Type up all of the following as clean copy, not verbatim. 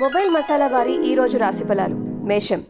Mobile masala వారి ఈ రోజు రాశి ఫలాలు. మేషం,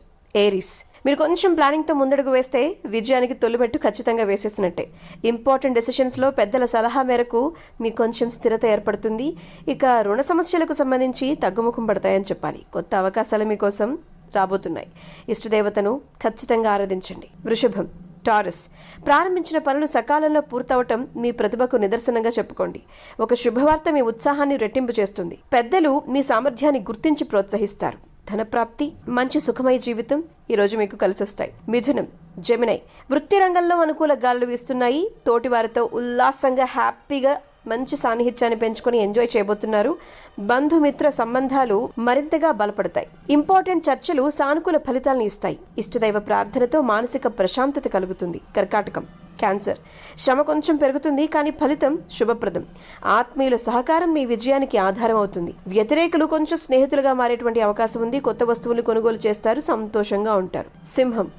ఏరిస్. మీరు కొంచెం ప్లానింగ్తో ముందడుగు వేస్తే విజయానికి తొలిమెట్టు ఖచ్చితంగా వేసేసినట్టే. ఇంపార్టెంట్ డెసిషన్స్లో పెద్దల సలహా మేరకు మీకు కొంచెం స్థిరత ఏర్పడుతుంది. ఇక రుణ సమస్యలకు సంబంధించి తగ్గుముఖం పడతాయని చెప్పాలి. కొత్త అవకాశాలు మీకోసం రాబోతున్నాయి. ఇష్టదేవతను ఖచ్చితంగా ఆరాధించండి. వృషభం, టారస్. ప్రారంభించిన పనులు సకాలంలో పూర్తవటం మీ ప్రతిభకు నిదర్శనంగా చెప్పుకోండి. ఒక శుభవార్త మీ ఉత్సాహాన్ని రెట్టింపు చేస్తుంది. పెద్దలు మీ సామర్థ్యాన్ని గుర్తించి ప్రోత్సహిస్తారు. ధనప్రాప్తి, మంచి సుఖమయ జీవితం ఈ రోజు మీకు కలిసొస్తాయి. మిథునం, జెమినై. వృత్తి రంగంలో అనుకూల గాలులు వీస్తున్నాయి. తోటి వారితో ఉల్లాసంగా హ్యాపీగా మంచి సాన్నిహిత్యాన్ని పెంచుకొని ఎంజాయ్ చేయబోతున్నారు. బంధుమిత్ర సంబంధాలు మరింతగా బలపడతాయి. ఇంపార్టెంట్ చర్చలు సానుకూల ఫలితాలను ఇస్తాయి. ఇష్టదైవ ప్రార్థనతో మానసిక ప్రశాంతత కలుగుతుంది. కర్కాటకం, క్యాన్సర్. శ్రమ కొంచెం పెరుగుతుంది, కానీ ఫలితం శుభప్రదం. ఆత్మీయుల సహకారం మీ విజయానికి ఆధారం అవుతుంది. వ్యతిరేకులు కొంచెం స్నేహితులుగా మారేటువంటి అవకాశం ఉంది. కొత్త వస్తువులు కొనుగోలు చేస్తారు, సంతోషంగా ఉంటారు. సింహం,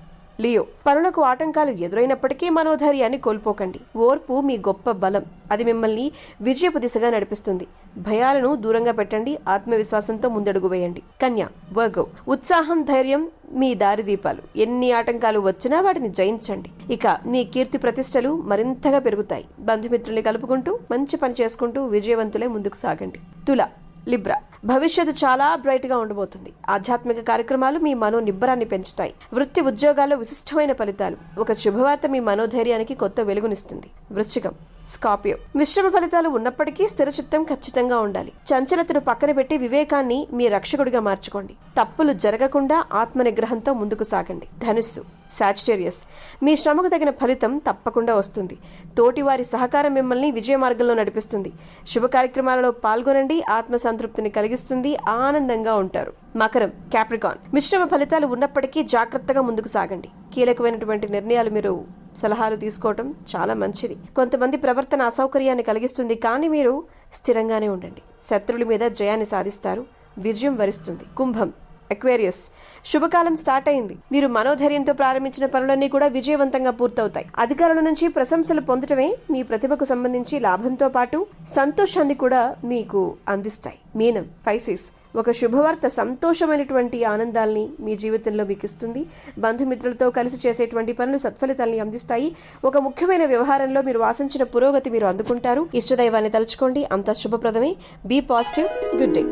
లియో. పనులకు ఆటంకాలు ఎదురైనప్పటికీ మనోధైర్యాన్ని కోల్పోకండి. ఓర్పు మీ గొప్ప బలం. అది మిమ్మల్ని విజయపు దిశగా నడిపిస్తుంది. భయాలను దూరంగా పెట్టండి. ఆత్మవిశ్వాసంతో ముందడుగు వేయండి. కన్య, వర్గో. ఉత్సాహం, ధైర్యం మీ దారిదీపాలు. ఎన్ని ఆటంకాలు వచ్చినా వాటిని జయించండి. ఇక మీ కీర్తి ప్రతిష్టలు మరింతగా పెరుగుతాయి. బంధుమిత్రుల్ని కలుపుకుంటూ మంచి పని చేసుకుంటూ విజయవంతులే ముందుకు సాగండి. తుల, లిబ్రా. భవిష్యత్తు చాలా బ్రైట్ గా ఉండబోతుంది. ఆధ్యాత్మిక కార్యక్రమాలు మీ మనో నిబ్బరాన్ని పెంచుతాయి. వృత్తి ఉద్యోగాల్లో విశిష్టమైన ఫలితాలు. ఒక శుభవార్త మీ మనోధైర్యానికి కొత్త వెలుగునిస్తుంది. వృశ్చికం, స్కార్పియో. మిశ్రమ ఫలితాలు ఉన్నప్పటికీ స్థిరచిత్తం ఖచ్చితంగా ఉండాలి. చంచలతను పక్కన పెట్టి వివేకాన్ని మీ రక్షకుడిగా మార్చుకోండి. తప్పులు జరగకుండా ఆత్మనిగ్రహంతో ముందుకు సాగండి. ధనుస్సు, సాజిటేరియస్. మీ శ్రమకు తగిన ఫలితం తప్పకుండా వస్తుంది. తోటివారి సహకారం మిమ్మల్ని విజయ మార్గంలో నడిపిస్తుంది. శుభ కార్యక్రమాలలో పాల్గొనండి. ఆత్మసంతృప్తిని కలిగిస్తుంది. ఆనందంగా ఉంటారు. మకరం, క్యాప్రికాన్. మిశ్రమ ఫలితాలు ఉన్నప్పటికీ జాగ్రత్తగా ముందుకు సాగండి. కీలకమైనటువంటి నిర్ణయాలు మీరు సలహాలు తీసుకోవటం చాలా మంచిది. కొంతమంది ప్రవర్తన అసౌకర్యాన్ని కలిగిస్తుంది, కానీ మీరు స్థిరంగానే ఉండండి. శత్రువుల మీద జయాన్ని సాధిస్తారు. విజయం వరిస్తుంది. కుంభం, అక్వేరియస్. శుభకాలం స్టార్ట్ అయింది. మీరు మనోధైర్యంతో ప్రారంభించిన పనులన్నీ కూడా విజయవంతంగా పూర్తవుతాయి. అధికారుల నుంచి ప్రశంసలు పొందటమే మీ ప్రతిభకు సంబంధించి లాభంతో పాటు సంతోషాన్ని కూడా మీకు అందిస్తాయి. మీనం, పైసిస్. ఒక శుభవార్త సంతోషమైనటువంటి ఆనందాల్ని మీ జీవితంలో మీకు ఇస్తుంది. బంధుమిత్రులతో కలిసి చేసేటువంటి పనులు సత్ఫలితాల్ని అందిస్తాయి. ఒక ముఖ్యమైన వ్యవహారంలో మీరు ఆశించిన పురోగతి మీరు అందుకుంటారు. ఇష్టదైవాన్ని తలుచుకోండి. అంతా శుభప్రదమే. Be positive. Good day.